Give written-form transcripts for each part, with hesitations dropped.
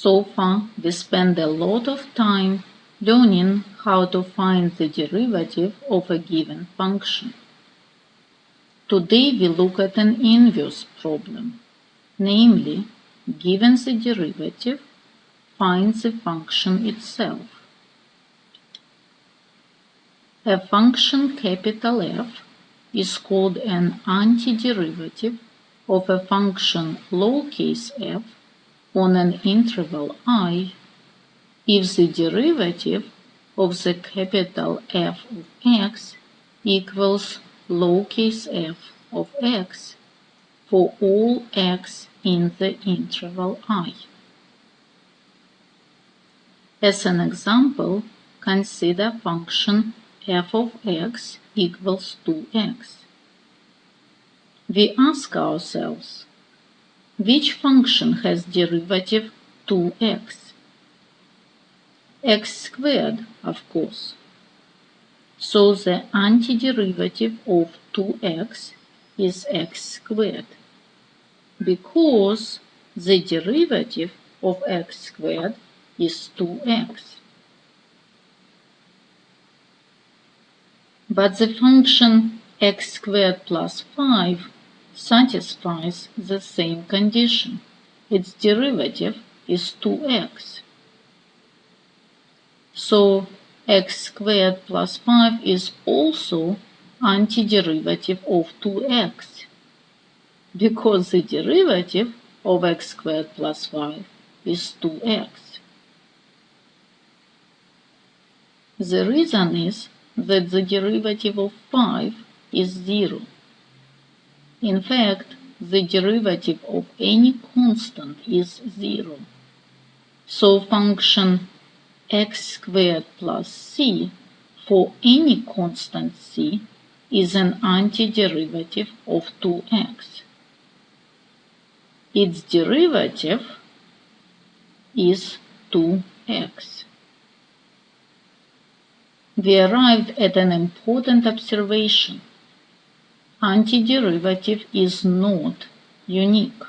So far, we spent a lot of time learning how to find the derivative of a given function. Today we look at an inverse problem, namely, given the derivative, find the function itself. A function capital F is called an antiderivative of a function lowercase f on an interval I if the derivative of the capital F of x equals lowercase f of x for all x in the interval I. As an example, consider function f of x equals 2x. We ask ourselves, which function has derivative 2x? X squared, of course. So the antiderivative of 2x is x squared, because the derivative of x squared is 2x. But the function x squared plus 5 satisfies the same condition. Its derivative is 2x. So x squared plus 5 is also antiderivative of 2x, because the derivative of x squared plus 5 is 2x. The reason is that the derivative of 5 is 0. In fact, the derivative of any constant is 0. So function x squared plus c for any constant c is an antiderivative of 2x. Its derivative is 2x. We arrived at an important observation. Antiderivative is not unique.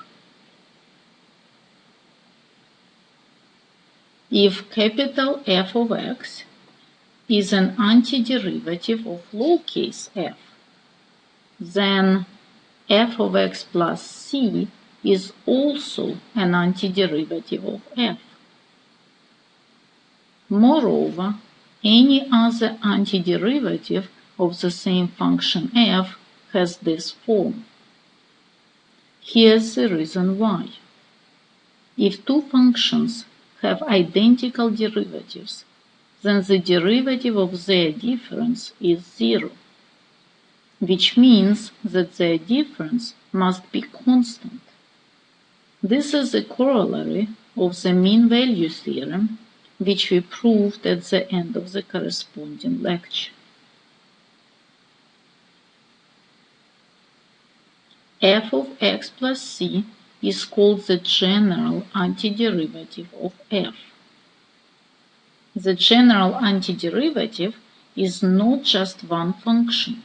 If capital F of x is an antiderivative of lowercase f, then f of x plus c is also an antiderivative of f. Moreover, any other antiderivative of the same function f has this form. Here's the reason why. If two functions have identical derivatives, then the derivative of their difference is 0, which means that their difference must be constant. This is a corollary of the mean value theorem, which we proved at the end of the corresponding lecture. F of x plus c is called the general antiderivative of f. The general antiderivative is not just one function.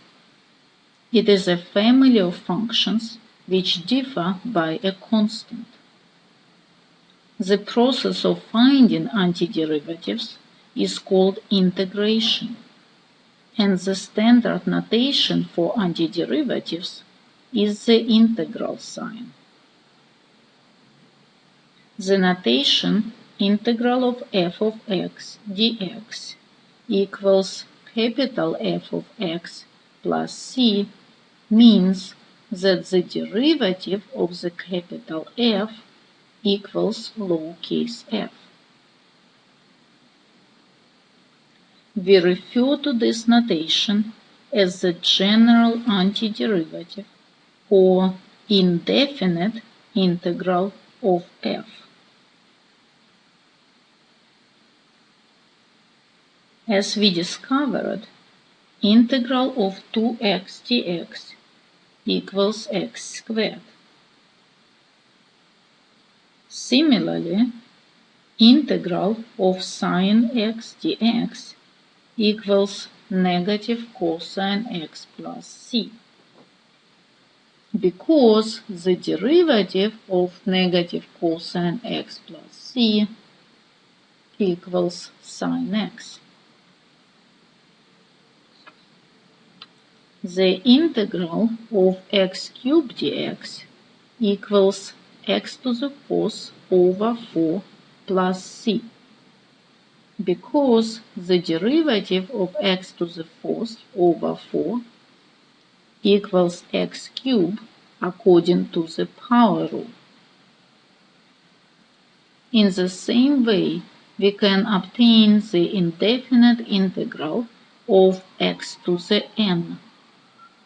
It is a family of functions which differ by a constant. The process of finding antiderivatives is called integration, and the standard notation for antiderivatives is the integral sign. The notation integral of f of x dx equals capital F of x plus c means that the derivative of the capital F equals lowercase f. We refer to this notation as the general antiderivative or indefinite integral of f. As we discovered, integral of 2x dx equals x squared. Similarly, integral of sine x dx equals negative cosine x plus c, because the derivative of negative cosine x plus c equals sine x. The integral of x cubed dx equals x to the fourth over 4 plus c, because the derivative of x to the fourth over 4 equals x cubed according to the power rule. In the same way, we can obtain the indefinite integral of x to the n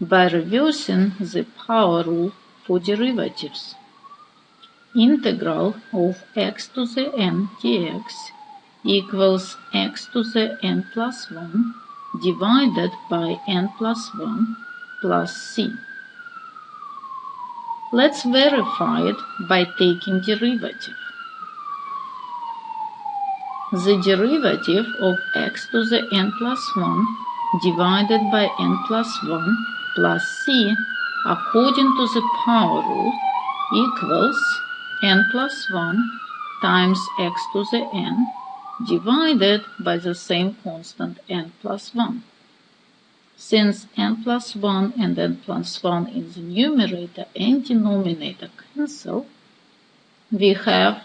by reversing the power rule for derivatives. Integral of x to the n dx equals x to the n plus 1 divided by n plus 1 plus c. Let's verify it by taking derivative. The derivative of x to the n plus 1 divided by n plus 1 plus c according to the power rule equals n plus 1 times x to the n divided by the same constant n plus 1. Since n plus 1 and n plus 1 in the numerator and denominator cancel, we have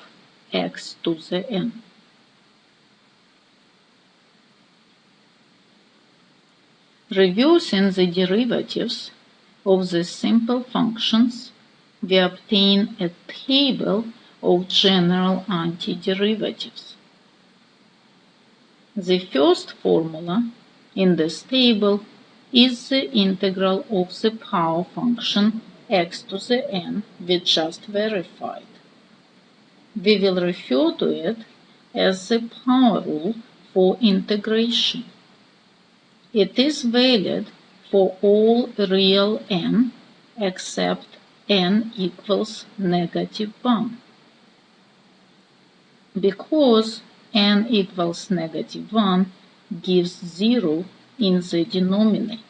x to the n. Reversing the derivatives of the simple functions, we obtain a table of general antiderivatives. The first formula in this table is the integral of the power function x to the n we just verified. We will refer to it as the power rule for integration. It is valid for all real n except n equals -1. Because n equals -1 gives 0 in the denominator.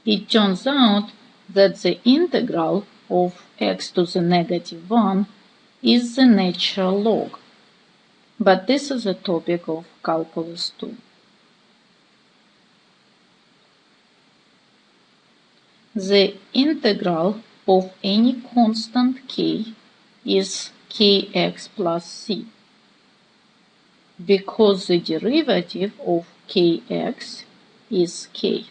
It turns out that the integral of x to the -1 is the natural log, but this is a topic of calculus 2. The integral of any constant k is kx plus c, because the derivative of kx is k.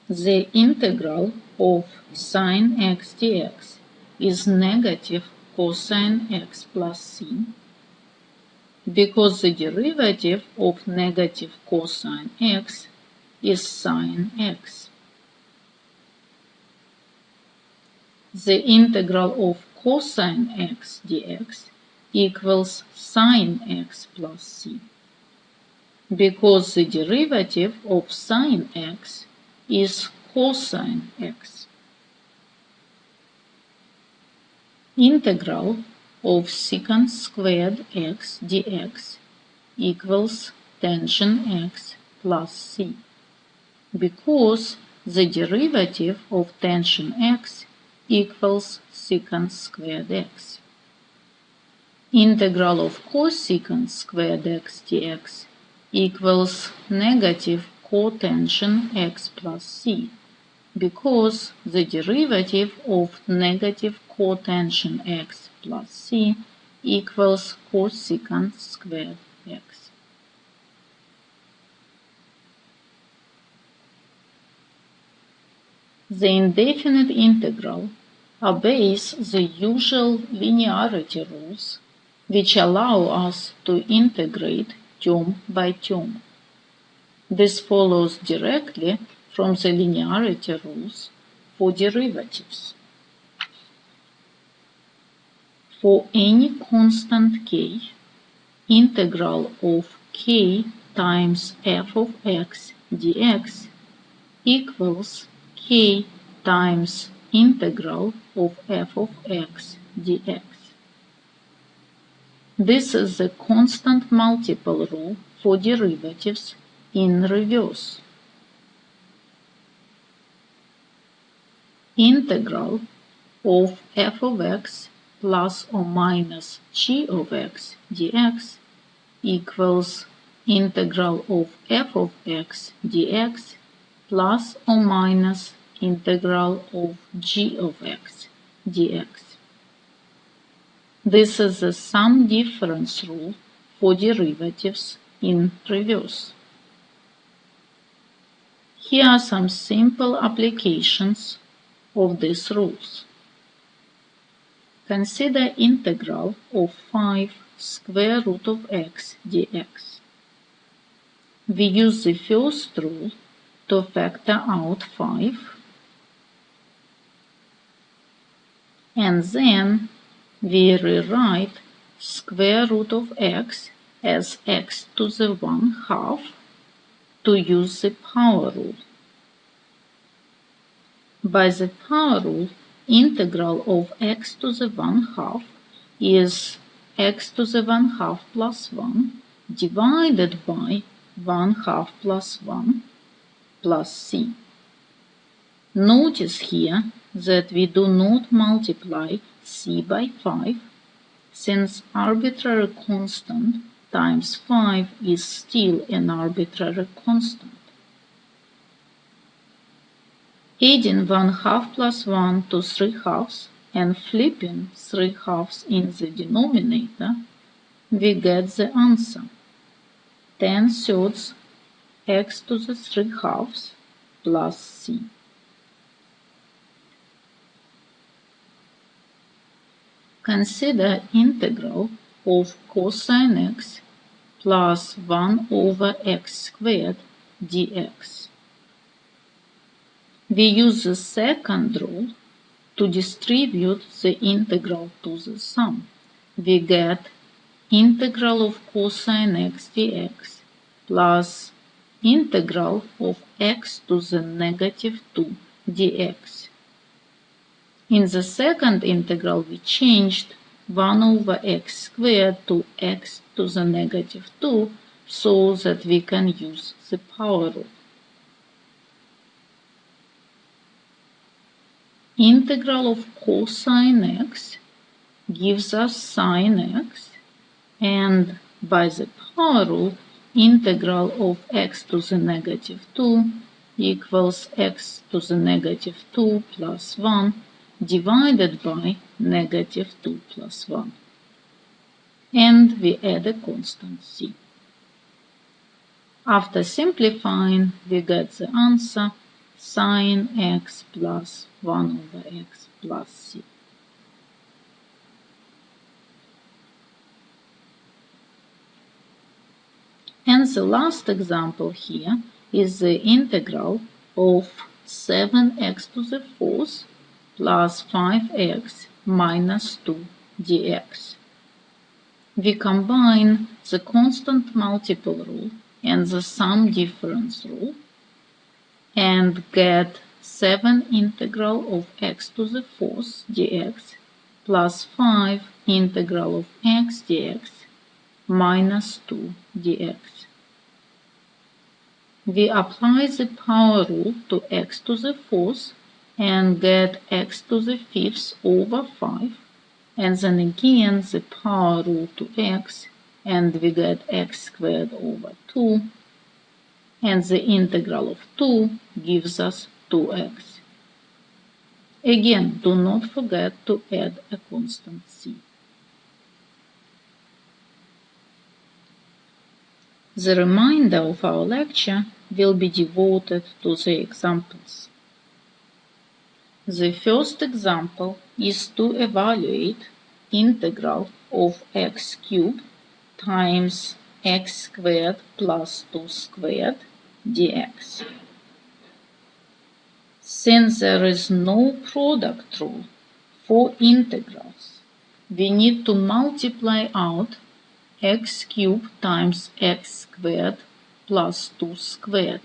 The integral of sine x dx is negative cosine x plus c, because the derivative of negative cosine x is sine x. The integral of cosine x dx equals sine x plus c, because the derivative of sine x is cosine x. Integral of secant squared x dx equals tangent x plus c, because the derivative of tangent x equals secant squared x. Integral of cosecant squared x dx equals negative cotangent x plus c, because the derivative of negative cotangent x plus c equals cosecant squared x. The indefinite integral obeys the usual linearity rules, which allow us to integrate term by term. This follows directly from the linearity rules for derivatives. For any constant k, integral of k times f of x dx equals k times integral of f of x dx. This is the constant multiple rule for derivatives in reverse. Integral of f of x plus or minus g of x dx equals integral of f of x dx plus or minus integral of g of x dx. This is the sum difference rule for derivatives in reverse. Here are some simple applications of these rules. Consider integral of 5 square root of x dx. We use the first rule to factor out 5, and then we rewrite square root of x as x to the 1/2 to use the power rule. By the power rule, integral of x to the 1/2 is x to the 1/2 plus 1 divided by 1/2 plus 1 plus c. Notice here that we do not multiply c by 5, since arbitrary constant times 5 is still an arbitrary constant. Adding 1/2 plus 1 to 3/2 and flipping 3/2 in the denominator, we get the answer 10/3 x to the 3/2 plus c. Consider integral of cosine x plus 1 over x squared dx. We use the second rule to distribute the integral to the sum. We get integral of cosine x dx plus integral of x to the negative 2 dx. In the second integral, we changed 1 over x squared to x to the negative 2 so that we can use the power rule. Integral of cosine x gives us sine x, and by the power rule, integral of x to the negative 2 equals x to the negative 2 plus 1 divided by negative 2 plus 1. And we add a constant c. After simplifying, we get the answer sine x plus 1 over x plus c. And the last example here is the integral of 7x to the 4th plus 5x minus 2 dx. We combine the constant multiple rule and the sum difference rule and get 7 integral of x to the 4th dx plus 5 integral of x dx minus 2 dx. We apply the power rule to x to the 4th and get x to the 5th over 5, and then again the power rule to x, and we get x squared over 2, and the integral of 2 gives us 2x. Again, do not forget to add a constant c. The remainder of our lecture will be devoted to the examples. The first example is to evaluate integral of x cubed times x squared plus 2 squared dx. Since there is no product rule for integrals, we need to multiply out x cubed times x squared plus 2 squared,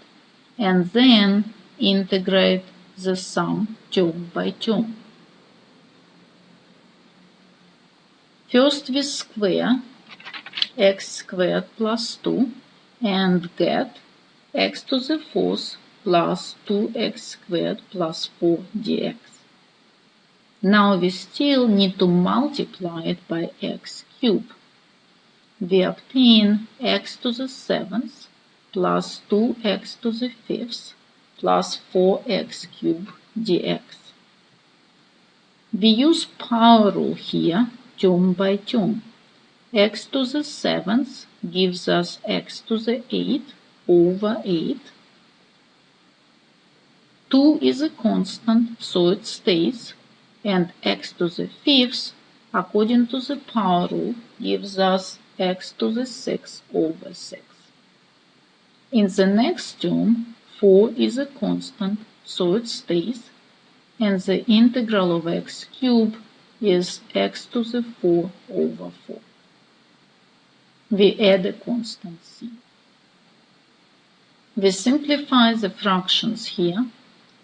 and then integrate the sum term by term. First we square x squared plus 2 and get x to the 4th plus 2x squared plus 4 dx. Now we still need to multiply it by x cubed. We obtain x to the 7th plus 2x to the 5th plus 4x cubed dx. We use power rule here, term by term. X to the 7th gives us x to the 8th over 8. 2 is a constant, so it stays, and x to the 5th, according to the power rule, gives us x to the 6th over 6. In the next term, 4 is a constant, so it stays, and the integral of x cubed is x to the 4 over 4. We add a constant c. We simplify the fractions here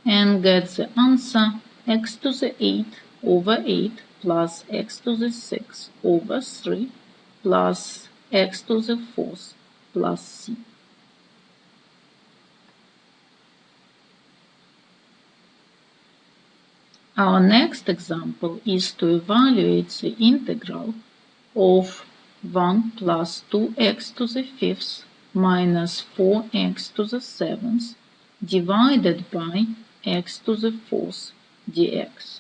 and get the answer x to the 8 over 8 plus x to the 6 over 3 plus x to the 4th plus c. Our next example is to evaluate the integral of 1 plus 2x to the 5th minus 4x to the 7th divided by x to the 4th dx.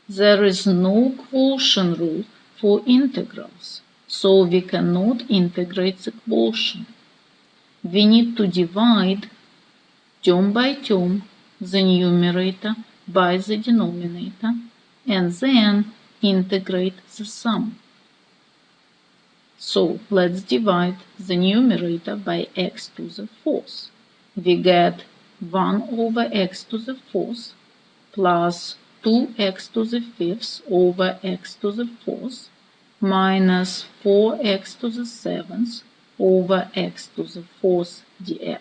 There is no quotient rule for integrals, so we cannot integrate the quotient. We need to divide term by term the numerator by the denominator and then integrate the sum. So let's divide the numerator by x to the 4th. We get 1 over x to the 4th plus 2x to the 5th over x to the 4th minus 4x to the 7th over x to the 4th dx.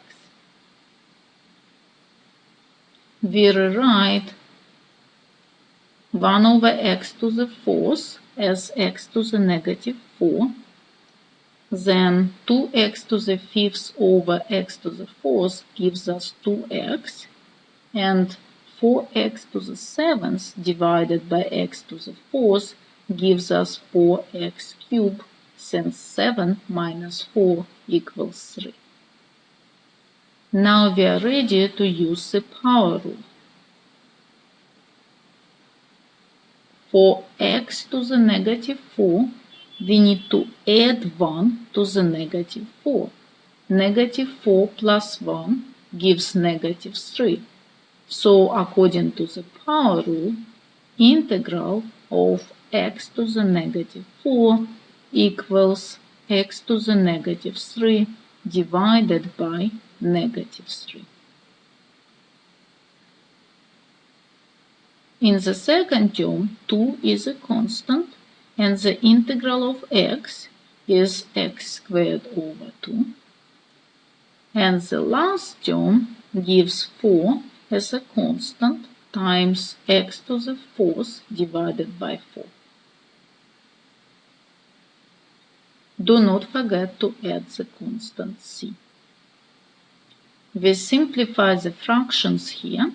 We rewrite 1 over x to the 4th as x to the negative 4, then 2x to the 5th over x to the 4th gives us 2x, and 4x to the 7th divided by x to the 4th gives us 4x cubed, since 7 minus 4 equals 3. Now we are ready to use the power rule. For x to the negative 4, we need to add 1 to the negative 4. Negative 4 plus 1 gives negative 3. So according to the power rule, integral of x to the negative 4 equals x to the negative 3 divided by negative 3. In the second term, 2 is a constant, and the integral of x is x squared over 2. And the last term gives 4 as a constant times x to the 4th divided by 4. Do not forget to add the constant c. We simplify the fractions here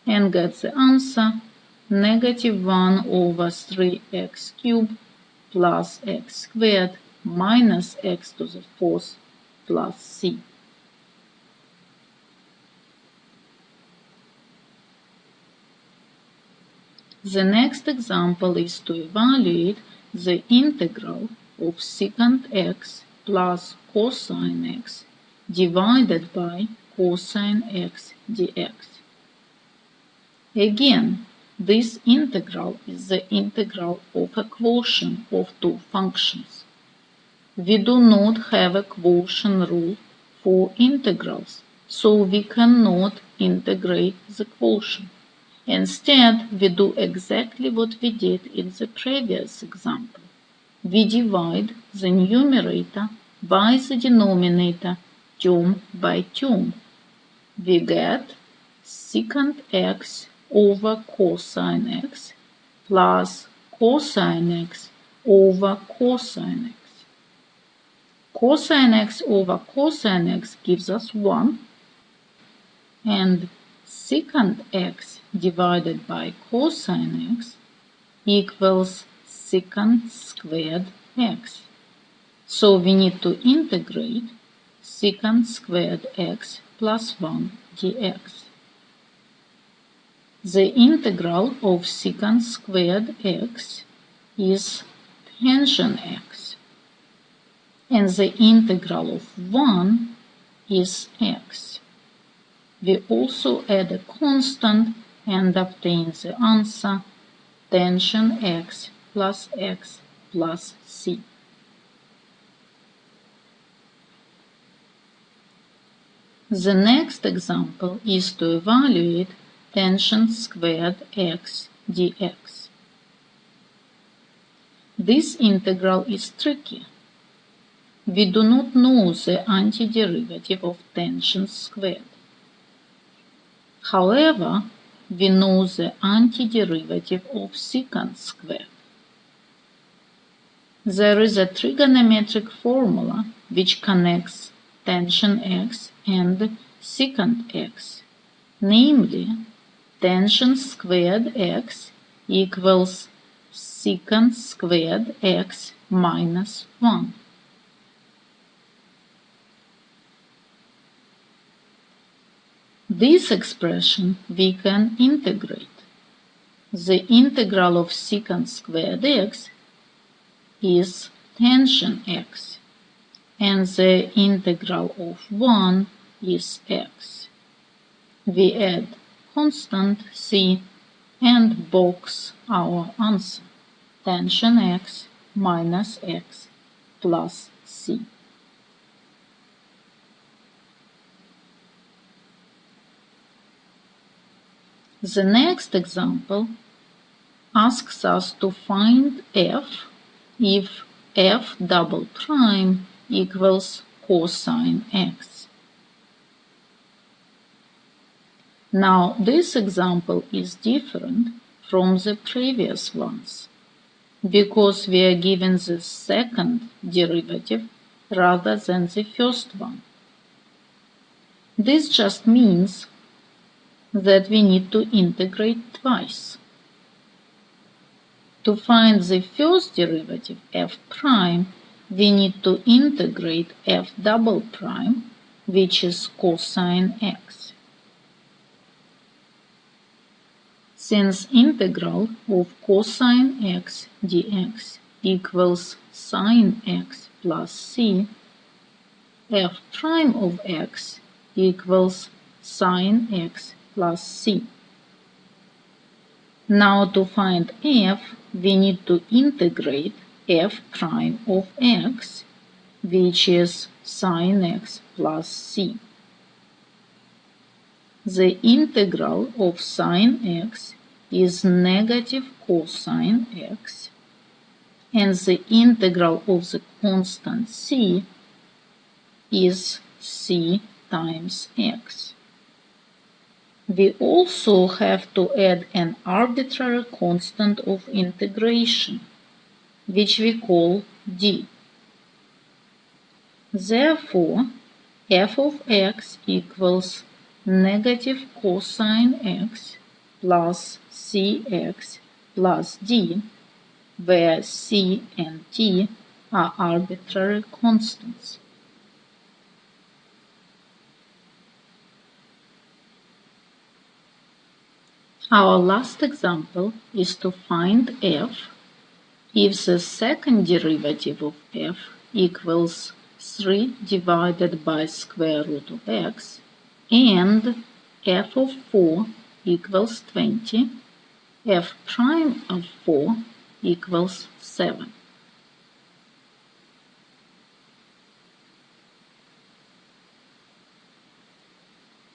and get the answer negative 1 over 3x cubed plus x squared minus x to the 4th plus c. The next example is to evaluate the integral of secant x plus cosine x divided by cosine x dx. Again, this integral is the integral of a quotient of two functions. We do not have a quotient rule for integrals, so we cannot integrate the quotient. Instead, we do exactly what we did in the previous example. We divide the numerator by the denominator term by term. We get secant x over cosine x plus cosine x over cosine x. Cosine x over cosine x gives us 1, and secant x divided by cosine x equals secant squared x. So we need to integrate secant squared x plus 1 dx. The integral of secant squared x is tangent x, and the integral of 1 is x. We also add a constant and obtain the answer tangent x plus c. The next example is to evaluate tangent squared x dx. This integral is tricky. We do not know the antiderivative of tangent squared. However, we know the antiderivative of secant squared. There is a trigonometric formula which connects tangent x and secant x, namely tangent squared x equals secant squared x minus 1. This expression we can integrate. The integral of secant squared x is tangent x, and the integral of 1 is x. We add constant c and box our answer, tangent x minus x plus c. The next example asks us to find f if f double prime equals cosine x. Now this example is different from the previous ones because we are given the second derivative rather than the first one. This just means that we need to integrate twice. To find the first derivative f prime, we need to integrate f double prime, which is cosine x. Since integral of cosine x dx equals sine x plus c, f prime of x equals sine x plus c. Now to find f, we need to integrate f prime of x, which is sine x plus c. The integral of sine x is negative cosine x, and the integral of the constant c is c times x. We also have to add an arbitrary constant of integration, which we call d. Therefore, f of x equals negative cosine x plus cx plus d, where c and d are arbitrary constants. Our last example is to find f if the second derivative of f equals 3 divided by square root of x and f of 4 equals 20, f prime of 4 equals 7.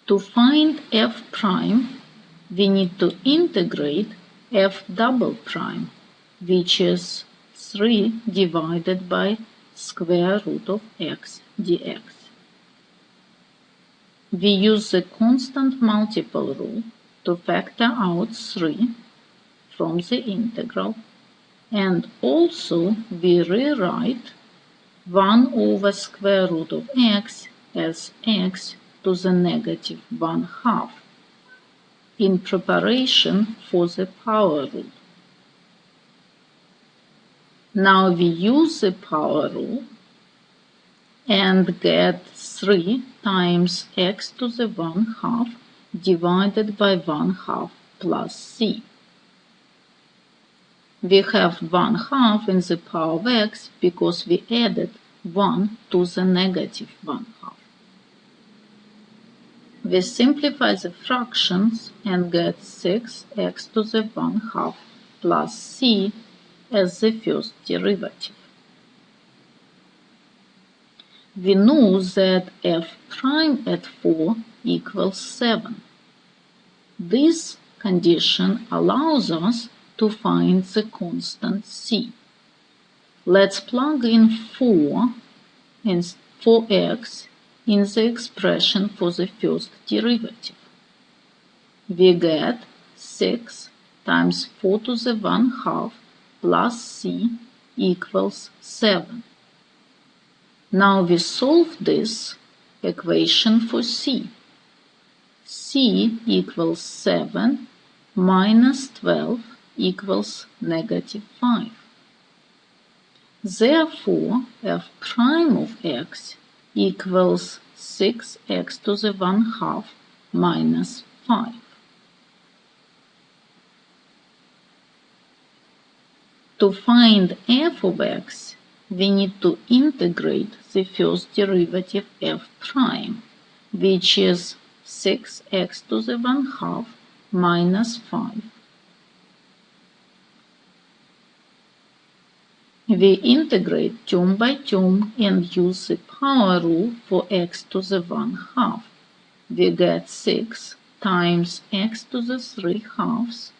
To find f prime, we need to integrate f double prime, which is 3 divided by square root of x dx. We use the constant multiple rule to factor out 3 from the integral, and also we rewrite 1 over square root of x as x to the negative 1/2. in preparation for the power rule. Now we use the power rule and get 3 times x to the 1/2 divided by 1/2 plus c. We have 1/2 in the power of x because we added 1 to the negative 1/2. We simplify the fractions and get 6x to the 1/2 plus c as the first derivative. We know that f prime at 4 equals 7. This condition allows us to find the constant c. Let's plug in 4 and 4x in the expression for the first derivative. We get 6 times 4 to the 1/2 plus c equals 7. Now we solve this equation for c. c equals 7 minus 12 equals -5. Therefore, f prime of x equals 6x to the 1/2 minus 5. To find f of x, we need to integrate the first derivative f prime, which is 6x to the 1/2 minus 5. We integrate term by term and use the power rule for x to the 1/2. We get 6 times x to the 3/2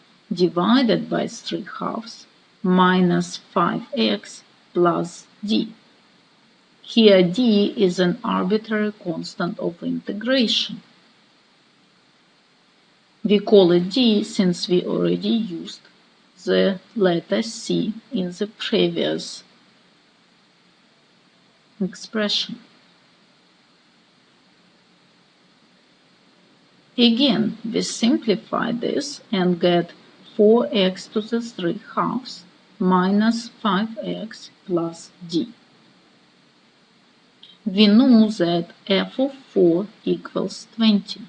divided by 3/2 minus 5x plus d. Here d is an arbitrary constant of integration. We call it d since we already used the letter c in the previous expression. Again, we simplify this and get 4x to the 3/2 minus 5x plus d. We know that f of 4 equals 20.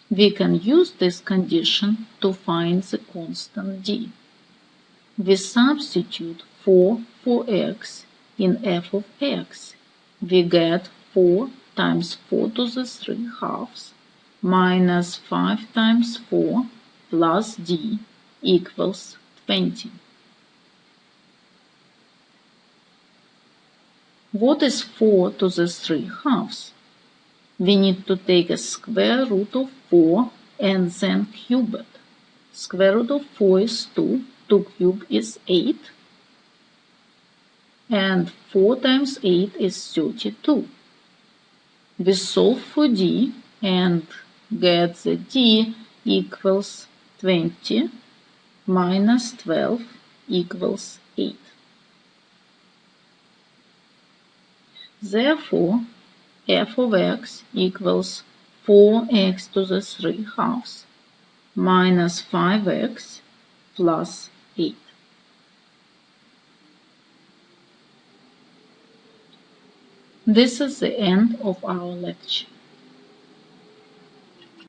We can use this condition to find the constant d. We substitute 4 for x in f of x. We get 4 times 4 to the 3/2 minus 5 times 4 plus d equals 20. What is 4 to the 3/2? We need to take a square root of 4 and then cube it. Square root of 4 is 2, 2 cubed is 8, and 4 times 8 is 32. We solve for d and get that d equals 20 minus 12 equals 8. Therefore, f of x equals 4x to the 3/2 minus 5x plus 8. This is the end of our lecture.